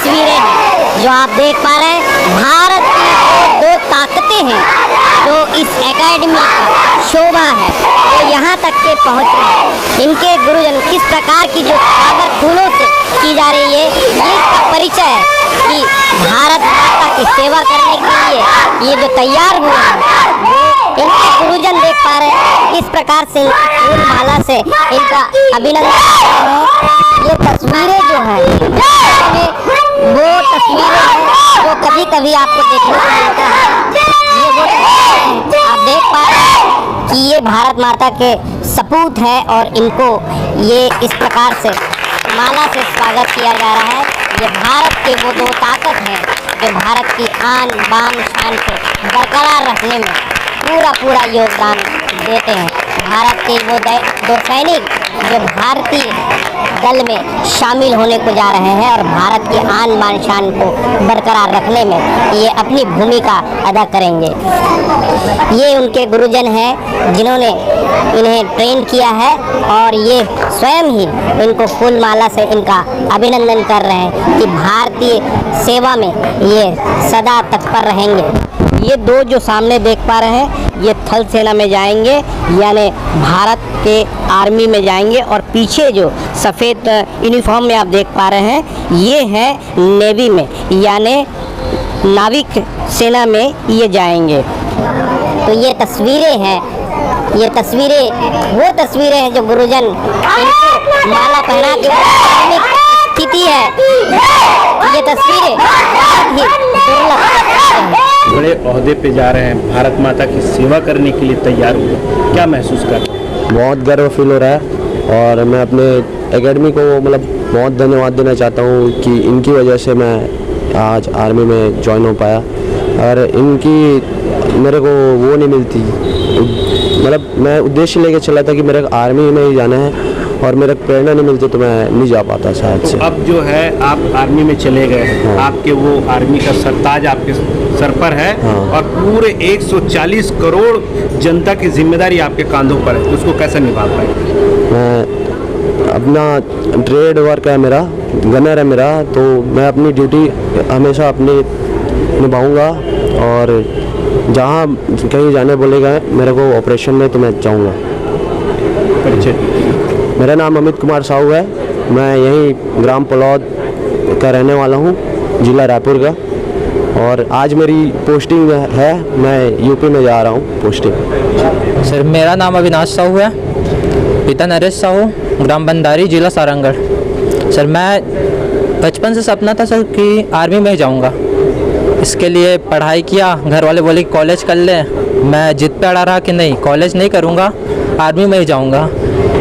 तस्वीरें हैं जो आप देख पा रहे हैं। भारत की दो ताकतें हैं जो इस एकेडमी का शोभा है, वो यहाँ तक के पहुँचे हैं। इनके गुरुजन किस प्रकार की जो पावरफुलों से की जा रही है, ये इसका परिचय है कि भारत माता की सेवा करने के लिए ये जो तैयार हुए हैं, वो इनके गुरुजन देख पा रहे हैं। इस प्रकार से फूल माला से इनका अभिनंदन कर रहे हैं। ये तस्वीरें जो है वो तस्वीरें हैं जो कभी कभी आपको देखने को मिलता है। ये वो तस्वीरें हैं आप देख पा रहे हैं कि ये भारत माता के सपूत है और इनको ये इस प्रकार से माला से स्वागत किया जा रहा है। ये भारत के वो दो ताकत हैं जो भारत की आन बान शान को बरकरार रखने में पूरा योगदान देते हैं। भारत के वो दो सैनिक जो भारतीय दल में शामिल होने को जा रहे हैं और भारत की आन बान शान को बरकरार रखने में ये अपनी भूमिका अदा करेंगे। ये उनके गुरुजन हैं जिन्होंने इन्हें ट्रेन किया है और ये स्वयं ही इनको फूल माला से इनका अभिनंदन कर रहे हैं कि भारतीय सेवा में ये सदा तत्पर रहेंगे। ये दो जो सामने देख पा रहे हैं ये थल सेना में जाएंगे, यानी भारत के आर्मी में जाएंगे, और पीछे जो सफ़ेद यूनिफॉर्म में आप देख पा रहे हैं ये है नेवी में, यानी नाविक सेना में ये जाएंगे। तो ये तस्वीरें हैं, ये तस्वीरें वो तस्वीरें हैं जो गुरुजन इनको माला पहना के धार्मिक स्थिति है। ये तस्वीरें बहुत ही दुर्लभ हैं। बड़े ओहदे पे जा रहे हैं, भारत माता की सेवा करने के लिए तैयार हुए, क्या महसूस कर रहे हैं? बहुत गर्व फील हो रहा है और मैं अपने एकेडमी को मतलब बहुत धन्यवाद देना चाहता हूँ कि इनकी वजह से मैं आज आर्मी में ज्वाइन हो पाया। और इनकी मेरे को वो नहीं मिलती, मतलब मैं उद्देश्य लेके चला था कि मेरे आर्मी में ही जाना है और मेरे प्रेरणा नहीं मिलती तो मैं नहीं जा पाता शायद से। तो अब जो है आप आर्मी में चले गए हैं, हाँ। आपके वो आर्मी का सरताज आपके सर पर है, हाँ। और पूरे 140 करोड़ जनता की जिम्मेदारी आपके कांधों पर है, उसको कैसे निभा पाएंगे? मैं अपना ट्रेड वर्क है मेरा, गनर है मेरा, तो मैं अपनी ड्यूटी हमेशा अपनी निभाऊंगा और जहाँ कहीं जाने बोलेगा मेरे को ऑपरेशन में तो मैं जाऊँगा। परिचय? मेरा नाम अमित कुमार साहू है, मैं यहीं ग्राम पलौद का रहने वाला हूँ, जिला रायपुर का, और आज मेरी पोस्टिंग है, मैं यूपी में जा रहा हूँ पोस्टिंग। सर मेरा नाम अविनाश साहू है, पिता नरेश साहू, ग्राम बंदारी, जिला सारंगढ़। सर मैं बचपन से सपना था सर कि आर्मी में ही जाऊँगा। इसके लिए पढ़ाई किया, घर वाले बोले कि कॉलेज कर ले, मैं जिद पे अड़ा रहा कि नहीं कॉलेज नहीं करूँगा, आर्मी में ही जाऊँगा।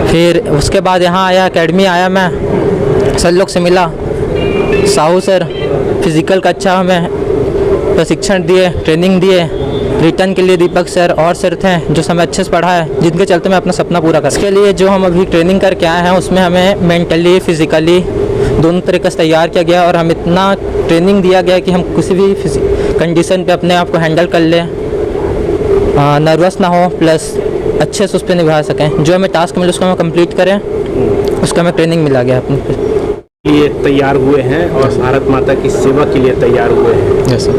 फिर उसके बाद यहाँ आया, एकेडमी आया, मैं सर लोग से मिला, साहू सर फिज़िकल का अच्छा हमें प्रशिक्षण दिए, ट्रेनिंग दिए। रिटर्न के लिए दीपक सर और सर थे जो हमें अच्छे से पढ़ाए, जिनके चलते मैं अपना सपना पूरा कर। इसके लिए जो हम अभी ट्रेनिंग करके आए हैं उसमें हमें मेंटली फिज़िकली दोनों तरीके से तैयार किया गया और हम इतना ट्रेनिंग दिया गया कि हम किसी भी कंडीशन पे अपने आप को हैंडल कर लें, नर्वस ना हो, प्लस अच्छे से उस पर निभा सकें। जो हमें टास्क मिले उसको हमें कंप्लीट करें, उसका हमें ट्रेनिंग मिला गया अपने ये तैयार हुए हैं और भारत माता की सेवा के लिए तैयार हुए हैं। जैसे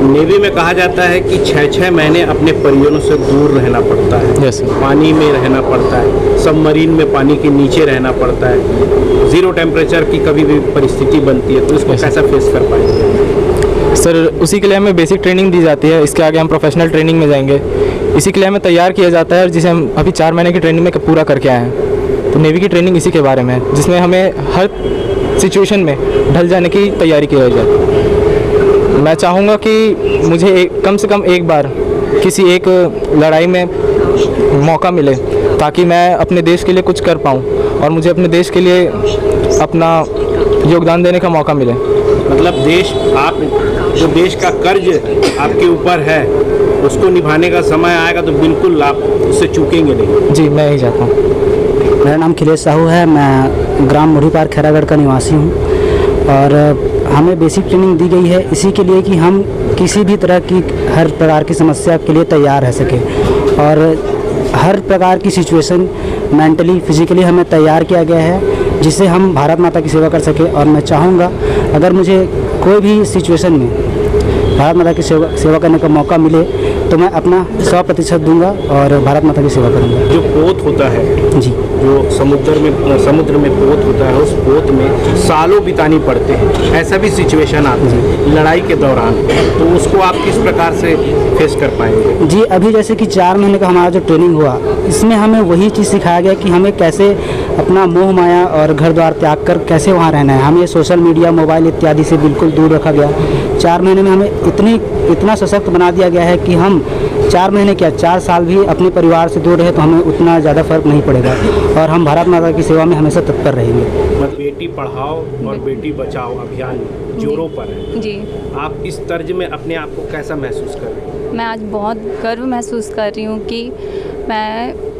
नेवी में कहा जाता है कि 6-6 महीने अपने परिजनों से दूर रहना पड़ता है, पानी में रहना पड़ता है, सबमरीन में पानी के नीचे रहना पड़ता है, 0 टेम्परेचर की कभी भी परिस्थिति बनती है, तो इसको कैसा फेस कर पाएंगे? सर उसी के लिए हमें बेसिक ट्रेनिंग दी जाती है, इसके आगे हम प्रोफेशनल ट्रेनिंग में जाएंगे। इसी के लिए हमें तैयार किया जाता है और जिसे हम अभी 4 महीने की ट्रेनिंग में पूरा करके आए हैं। तो नेवी की ट्रेनिंग इसी के बारे में है, जिसमें हमें हर सिचुएशन में ढल जाने की तैयारी की जाए। मैं चाहूँगा कि मुझे कम से कम एक बार किसी एक लड़ाई में मौका मिले ताकि मैं अपने देश के लिए कुछ कर पाऊँ और मुझे अपने देश के लिए अपना योगदान देने का मौका मिले। मतलब देश, आप जो देश का कर्ज आपके ऊपर है उसको निभाने का समय आएगा तो बिल्कुल आप उससे चूकेंगे नहीं। जी मैं ही चाहता हूँ। मेरा नाम खिलेश साहू है, मैं ग्राम मुढ़ीपार खैरागढ़ का निवासी हूँ और हमें बेसिक ट्रेनिंग दी गई है इसी के लिए कि हम किसी भी तरह की हर प्रकार की समस्या के लिए तैयार रह सकें और हर प्रकार की सिचुएशन मेंटली फिजिकली हमें तैयार किया गया है जिससे हम भारत माता की सेवा कर सकें। और मैं चाहूँगा अगर मुझे कोई भी सिचुएशन में भारत माता की सेवा करने का मौका मिले तो मैं अपना 100% दूंगा और भारत माता की सेवा करूंगा। जो पोत होता है जी, जो समुद्र में पोत होता है, उस पोत में सालों बितानी पड़ते हैं, ऐसा भी सिचुएशन आता है लड़ाई के दौरान, तो उसको आप किस प्रकार से फेस कर पाएंगे? जी, अभी जैसे कि 4 महीने का हमारा जो ट्रेनिंग हुआ, इसमें हमें वही चीज़ सिखाया गया कि हमें कैसे अपना मोह माया और घर द्वार त्याग कर कैसे वहाँ रहना है। हमें सोशल मीडिया, मोबाइल इत्यादि से बिल्कुल दूर रखा गया। 4 महीने में हमें इतना सशक्त बना दिया गया है कि हम 4 महीने क्या 4 साल भी अपने परिवार से दूर रहे तो हमें उतना ज़्यादा फर्क नहीं पड़ेगा और हम भारत माता की सेवा में हमेशा तत्पर रहेंगे। बेटी पढ़ाओ और बेटी बचाओ अभियान जोरों पर है जी। आप इस तर्ज में अपने आप को कैसा महसूस कर रहे हैं? मैं आज बहुत गर्व महसूस कर रही हूँ कि मैं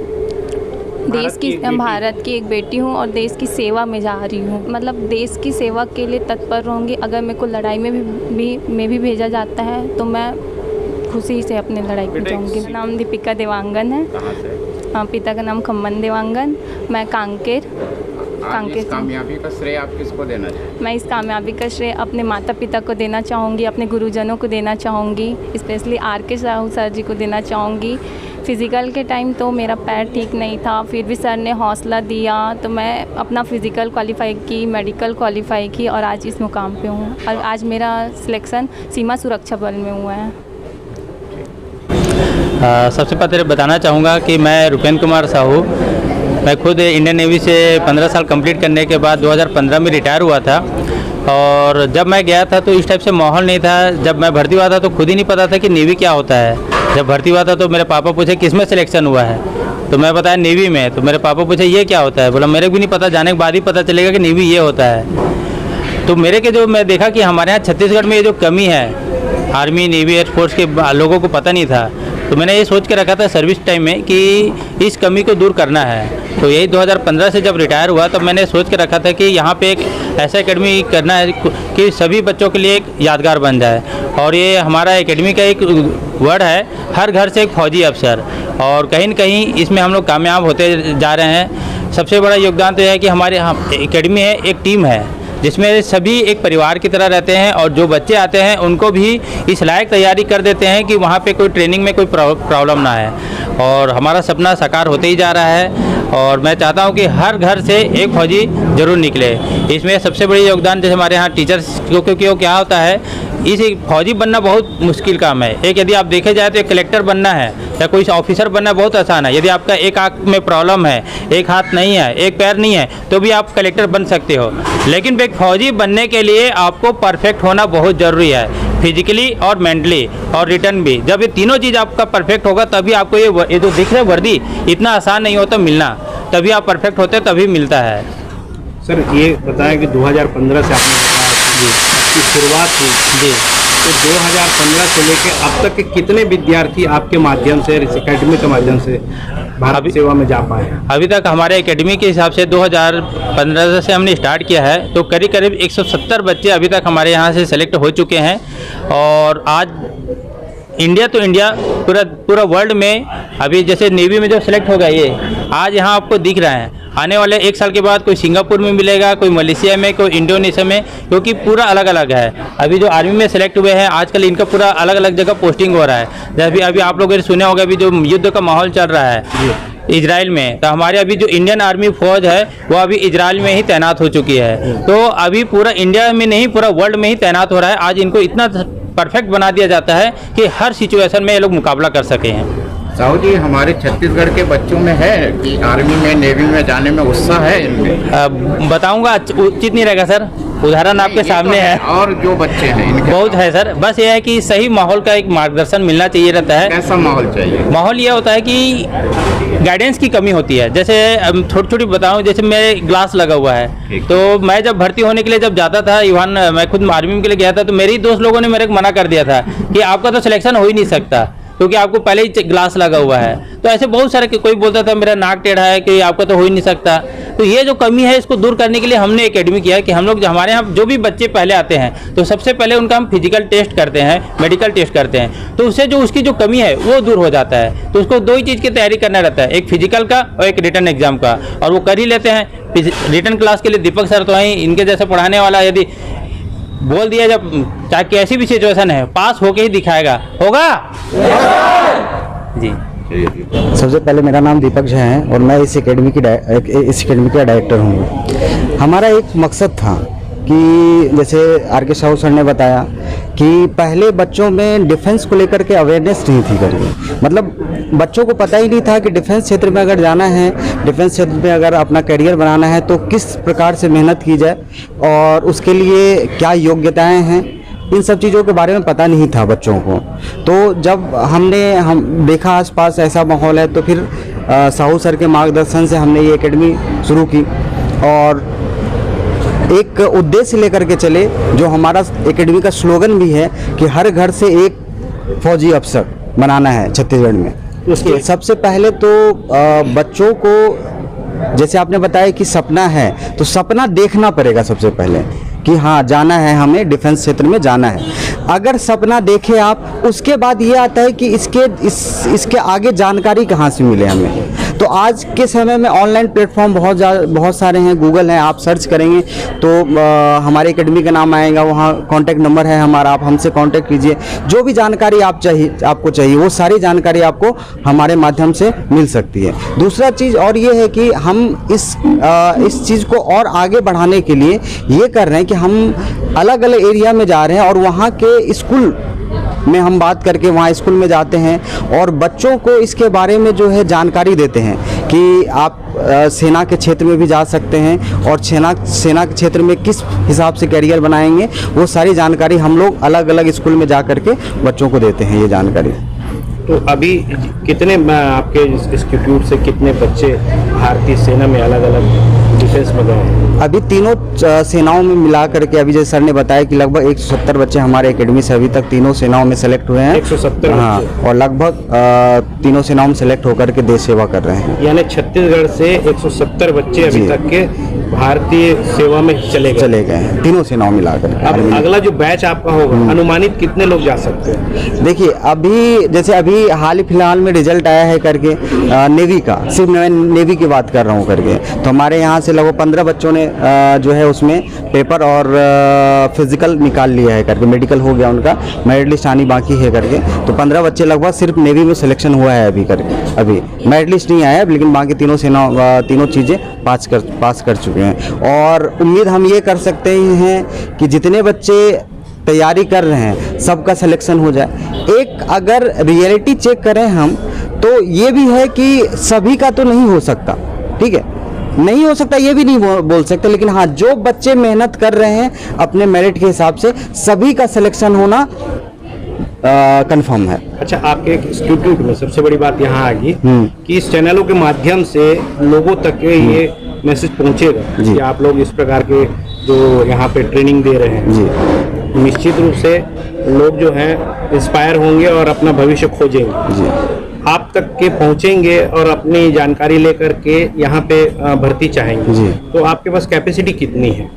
भारत की एक बेटी हूँ और देश की सेवा में जा रही हूँ। मतलब देश की सेवा के लिए तत्पर रहूँगी। अगर मेरे को लड़ाई में भी भेजा जाता है तो मैं खुशी से अपने लड़ाई में जाऊँगी। मेरा नाम दीपिका देवांगन है। कहाँ से? पिता का नाम खम्मन देवांगन। मैं कांकेर इस कामयाबी का श्रेय आप किसको देना चाहेंगे? मैं इस कामयाबी का श्रेय अपने माता पिता को देना चाहूँगी, अपने गुरुजनों को देना चाहूँगी, स्पेशली RK साहू सर जी को देना चाहूँगी। फ़िज़िकल के टाइम तो मेरा पैर ठीक नहीं था, फिर भी सर ने हौसला दिया तो मैं अपना फ़िज़िकल क्वालिफ़ाई की, मेडिकल क्वालिफ़ाई की और आज इस मुकाम पे हूँ। और आज मेरा सिलेक्शन सीमा सुरक्षा बल में हुआ है। सबसे पहले बताना चाहूँगा कि मैं रुपेंद्र कुमार साहू, मैं खुद इंडियन नेवी से 15 साल कंप्लीट करने के बाद 2015 में रिटायर हुआ था। और जब मैं गया था तो इस टाइप से माहौल नहीं था। जब मैं भर्ती हुआ था तो खुद ही नहीं पता था कि नेवी क्या होता है। जब भर्ती हुआ था तो मेरे पापा पूछे किस में सिलेक्शन हुआ है, तो मैं बताया नेवी में। तो मेरे पापा पूछे ये क्या होता है, बोला मेरे को भी नहीं पता, जाने के बाद ही पता चलेगा कि नेवी ये होता है। तो मेरे के जो मैं देखा कि हमारे यहाँ छत्तीसगढ़ में ये जो कमी है, आर्मी नेवी एयरफोर्स के लोगों को पता नहीं था, तो मैंने ये सोच के रखा था सर्विस टाइम में कि इस कमी को दूर करना है। तो यही 2015 से जब रिटायर हुआ तब मैंने सोच के रखा था कि यहाँ पे एक ऐसा एकेडमी करना है कि सभी बच्चों के लिए एक यादगार बन जाए। और ये हमारा एकेडमी का एक वर्ड है, हर घर से एक फौजी अफसर। और कहीं न कहीं इसमें हम लोग कामयाब होते जा रहे हैं। सबसे बड़ा योगदान तो यह है कि हमारे एकेडमी है, एक टीम है जिसमें सभी एक परिवार की तरह रहते हैं और जो बच्चे आते हैं उनको भी इस लायक तैयारी कर देते हैं कि वहाँ पे कोई ट्रेनिंग में कोई प्रॉब्लम ना है। और हमारा सपना साकार होते ही जा रहा है और मैं चाहता हूँ कि हर घर से एक फौजी ज़रूर निकले। इसमें सबसे बड़ी योगदान जैसे हमारे यहाँ टीचर्स, क्योंकि क्या होता है, इस फौजी बनना बहुत मुश्किल काम है। एक यदि आप देखे जाए तो एक कलेक्टर बनना है या कोई ऑफिसर बनना बहुत आसान है। यदि आपका एक आँख में प्रॉब्लम है, एक हाथ नहीं है, एक पैर नहीं है, तो भी आप कलेक्टर बन सकते हो। लेकिन एक फौजी बनने के लिए आपको परफेक्ट होना बहुत ज़रूरी है, फिजिकली और मेंटली और रिटर्न भी। जब ये तीनों चीज़ आपका परफेक्ट होगा तभी आपको ये जो दिख रहा है वर्दी इतना आसान नहीं होता मिलना, तभी आप परफेक्ट होते तभी मिलता है। सर ये बताएं कि 2015 से आपने की शुरुआत हुई जी, तो 2015 से लेकर अब तक के कितने विद्यार्थी आपके माध्यम से, इस एकेडमी के माध्यम से भारत सेवा में जा पाए हैं? अभी तक हमारे एकेडमी के हिसाब से 2015 से हमने स्टार्ट किया है तो करीब करीब 170 बच्चे अभी तक हमारे यहाँ से सेलेक्ट हो चुके हैं। और आज इंडिया तो इंडिया पूरा वर्ल्ड में अभी जैसे नेवी में जो सेलेक्ट होगा ये आज यहाँ आपको दिख रहा है। आने वाले 1 साल के बाद कोई सिंगापुर में मिलेगा, कोई मलेशिया में, कोई इंडोनेशिया में, क्योंकि पूरा अलग अलग है। अभी जो आर्मी में सेलेक्ट हुए हैं आजकल इनका पूरा अलग अलग जगह पोस्टिंग हो रहा है। जैसे अभी आप लोगों ने सुने होगा अभी जो युद्ध का माहौल चल रहा है इजराइल में, तो हमारे अभी जो इंडियन आर्मी फौज है वो अभी इजराइल में ही तैनात हो चुकी है। तो अभी पूरा इंडिया में नहीं पूरा वर्ल्ड में ही तैनात हो रहा है। आज इनको इतना परफेक्ट बना दिया जाता है कि हर सिचुएशन में ये लोग मुकाबला कर सके हैं। साहू जी, हमारे छत्तीसगढ़ के बच्चों में है कि आर्मी में नेवी में जाने में उत्साह है इनमें? बताऊंगा, उचित नहीं रहेगा सर, उदाहरण आपके सामने है। और जो बच्चे हैं इनके बहुत है सर, बस ये है कि सही माहौल का एक मार्गदर्शन मिलना चाहिए रहता है। कैसा माहौल चाहिए? माहौल ये होता है कि गाइडेंस की कमी होती है। जैसे छोटी छोटी बताऊं, जैसे मेरे ग्लास लगा हुआ है तो मैं जब भर्ती होने के लिए जब जाता था, इवन मैं खुद आर्मी के लिए गया था तो मेरे ही दोस्त लोगों ने मेरे को मना कर दिया था कि आपका तो सिलेक्शन हो ही नहीं सकता क्योंकि आपको पहले ही ग्लास लगा हुआ है। तो ऐसे बहुत सारे, कोई बोलता था मेरा नाक टेढ़ा है कि आपका तो हो ही नहीं सकता। तो ये जो कमी है इसको दूर करने के लिए हमने एकेडमी किया है कि हम लोग हमारे यहाँ जो भी बच्चे पहले आते हैं तो सबसे पहले उनका हम फिजिकल टेस्ट करते हैं, मेडिकल टेस्ट करते हैं, तो उससे जो उसकी जो कमी है वो दूर हो जाता है। तो उसको 2 ही चीज़ की तैयारी करना रहता है, एक फिजिकल का और एक रिटर्न एग्जाम का, और वो कर ही लेते हैं। रिटर्न क्लास के लिए दीपक सर तो हैं, इनके जैसे पढ़ाने वाला यदि बोल दिया जब चाहे कैसी भी सिचुएशन है पास होके ही दिखाएगा, होगा जी। सबसे पहले मेरा नाम दीपक झा है और मैं इस एकेडमी का डायरेक्टर हूँ। हमारा एक मकसद था कि जैसे आर के साहू सर ने बताया कि पहले बच्चों में डिफेंस को लेकर के अवेयरनेस नहीं थी करके, मतलब बच्चों को पता ही नहीं था कि डिफेंस क्षेत्र में अगर जाना है, डिफेंस क्षेत्र में अगर अपना करियर बनाना है तो किस प्रकार से मेहनत की जाए और उसके लिए क्या योग्यताएं हैं, इन सब चीज़ों के बारे में पता नहीं था बच्चों को। तो जब हम देखा आसपास ऐसा माहौल है तो फिर साहू सर के मार्गदर्शन से हमने ये एकेडमी शुरू की और एक उद्देश्य लेकर के चले, जो हमारा एकेडमी का स्लोगन भी है कि हर घर से एक फौजी अफसर बनाना है छत्तीसगढ़ में। उसके सबसे पहले तो बच्चों को, जैसे आपने बताया कि सपना है, तो सपना देखना पड़ेगा सबसे पहले कि हाँ जाना है, हमें डिफेंस क्षेत्र में जाना है। अगर सपना देखे आप, उसके बाद ये आता है कि इसके आगे जानकारी कहाँ से मिले हमें। तो आज के समय में ऑनलाइन प्लेटफॉर्म बहुत सारे हैं, गूगल है, आप सर्च करेंगे तो हमारे एकेडमी का नाम आएगा, वहाँ कॉन्टैक्ट नंबर है हमारा, आप हमसे कॉन्टैक्ट कीजिए। जो भी जानकारी आपको चाहिए वो सारी जानकारी आपको हमारे माध्यम से मिल सकती है। दूसरा चीज़ और ये है कि हम इस चीज़ को और आगे बढ़ाने के लिए ये कर रहे हैं कि हम अलग अलग एरिया में जा रहे हैं और वहाँ के स्कूल में हम बात करके वहाँ स्कूल में जाते हैं और बच्चों को इसके बारे में जो है जानकारी देते हैं कि आप सेना के क्षेत्र में भी जा सकते हैं और सेना के क्षेत्र में किस हिसाब से करियर बनाएंगे, वो सारी जानकारी हम लोग अलग अलग स्कूल में जा करके बच्चों को देते हैं ये जानकारी। तो अभी कितने आपके इंस्टीट्यूट से कितने बच्चे भारतीय सेना में अलग अलग डिफेंस में गए हैं? अभी तीनों सेनाओं में मिला करके, अभी जैसे सर ने बताया कि लगभग 170 बच्चे हमारे एकेडमी से अभी तक तीनों सेनाओं में सेलेक्ट हुए हैं। 170 हाँ, और लगभग तीनों सेनाओं में सेलेक्ट होकर के देश सेवा कर रहे हैं। यानी छत्तीसगढ़ से 170 बच्चे अभी तक के भारतीय सेवा में चले गए हैं तीनों सेनाओं मिलाकर। अब अगला जो बैच आपका होगा, अनुमानित कितने लोग जा सकते हैं? देखिए अभी हाल ही फिलहाल में रिजल्ट आया है करके नेवी का, सिर्फ मैं नेवी की बात कर रहा हूँ करके, तो हमारे यहाँ से लगभग 15 बच्चों ने जो है उसमें पेपर और फिजिकल निकाल लिया है करके, मेडिकल हो गया उनका, मेरिट लिस्ट आनी बाकी है करके। तो 15 बच्चे लगभग सिर्फ नेवी में सिलेक्शन हुआ है अभी करके, अभी मेरिट लिस्ट नहीं आया है, लेकिन बाकी तीनों चीज़ें पास कर चुके हैं। और उम्मीद हम ये कर सकते हैं कि जितने बच्चे तैयारी कर रहे हैं सबका सिलेक्शन हो जाए। एक अगर रियलिटी चेक करें हम तो ये भी है कि सभी का तो नहीं हो सकता, ठीक है, नहीं हो सकता ये भी नहीं बोल सकते, लेकिन हाँ जो बच्चे मेहनत कर रहे हैं अपने मेरिट के हिसाब से सभी का सिलेक्शन होना कंफर्म है। अच्छा, आपके इंस्टीट्यूट में सबसे बड़ी बात यहाँ आ गई कि इस चैनलों के माध्यम से लोगों तक ये मैसेज पहुँचेगा कि आप लोग इस प्रकार के जो यहाँ पे ट्रेनिंग दे रहे हैं जी, निश्चित रूप से लोग जो हैं इंस्पायर होंगे और अपना भविष्य खोजेंगे जी, आप तक के पहुँचेंगे और अपनी जानकारी लेकर के यहाँ पे भर्ती चाहेंगे जी। तो आपके पास कैपेसिटी कितनी है?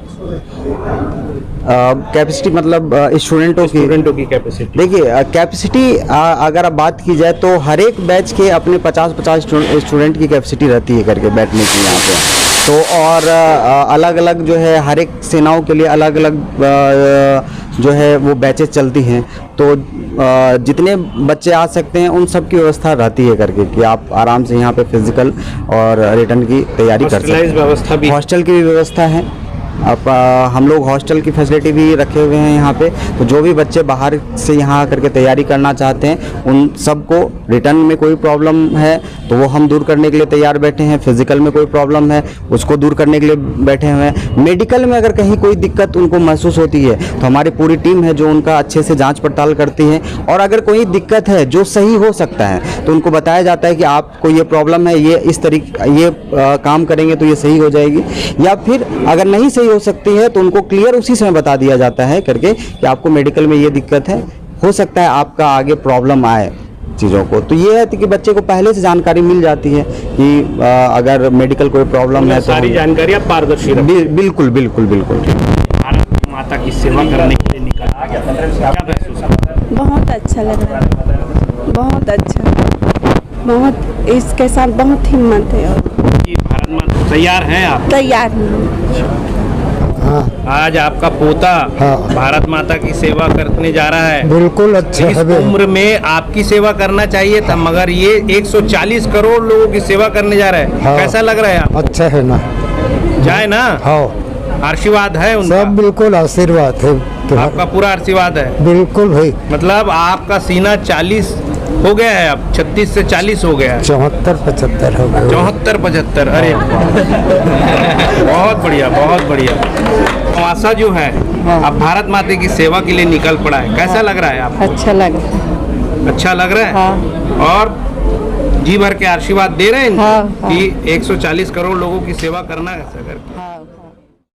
कैपेसिटी मतलब स्टूडेंटों की कैपेसिटी? देखिए कैपेसिटी अगर आप बात की जाए तो हर एक बैच के अपने 50 स्टूडेंट की कैपेसिटी रहती है करके बैठने की यहाँ पे। तो और अलग अलग जो है हर एक सेनाओं के लिए अलग अलग जो है वो बैचेस चलती हैं, तो जितने बच्चे आ सकते हैं उन सब की व्यवस्था रहती है करके कि आप आराम से यहाँ पे फिजिकल और रिटर्न की तैयारी कर सकते हैं। व्यवस्था भी, हॉस्टल की भी व्यवस्था है। अब हम लोग हॉस्टल की फैसिलिटी भी रखे हुए हैं यहाँ पे, तो जो भी बच्चे बाहर से यहाँ आकर के तैयारी करना चाहते हैं उन सबको रिटर्न में कोई प्रॉब्लम है तो वो हम दूर करने के लिए तैयार बैठे हैं, फिजिकल में कोई प्रॉब्लम है उसको दूर करने के लिए बैठे हुए हैं, मेडिकल में अगर कहीं कोई दिक्कत उनको महसूस होती है तो हमारी पूरी टीम है जो उनका अच्छे से जाँच पड़ताल करती है, और अगर कोई दिक्कत है जो सही हो सकता है तो उनको बताया जाता है कि आपको ये प्रॉब्लम है, ये इस तरीके ये काम करेंगे तो ये सही हो जाएगी, या फिर अगर नहीं सही हो सकती है तो उनको क्लियर उसी समय बता दिया जाता है करके कि आपको मेडिकल में ये दिक्कत है, हो सकता है आपका आगे प्रॉब्लम आए चीज़ों को। तो ये है कि बच्चे को पहले से जानकारी मिल जाती है कि अगर मेडिकल कोई प्रॉब्लम है तो सारी जानकारी आप पारदर्शी बिल्कुल बिल्कुल बिल्कुल। भारत माता की सेवा करने के लिए निकला, क्या महसूस होता है? बहुत अच्छा लग रहा है, बहुत अच्छा, बहुत इसके साथ बहुत हिम्मत है। और भारत माता तैयार हैं आप? तैयार हैं। हाँ। आज आपका पोता हाँ। भारत माता की सेवा करने जा रहा है। बिल्कुल अच्छा इस है। उम्र में आपकी सेवा करना चाहिए था, मगर ये 140 करोड़ लोगों की सेवा करने जा रहा है। हाँ। कैसा लग रहा है आप? अच्छा है ना। जाए ना? हाँ, आशीर्वाद है उनका? सब बिल्कुल आशीर्वाद है तुम्हारा। आपका पूरा आशीर्वाद है? बिल्कुल भाई। मतलब आपका सीना 40 हो गया है, अब 36 से 40 हो गया है। 74-75 हो गए। 74-75, अरे बहुत बढ़िया, बहुत बढ़िया। आशा जो है अब भारत माता की सेवा के लिए निकल पड़ा है, कैसा लग रहा है आपको? अच्छा लग रहा है। अच्छा लग रहा है? हाँ। और जी भर के आशीर्वाद दे रहे हैं इनको हाँ, हाँ। कि 140 करोड़ लोगों की सेवा करना है।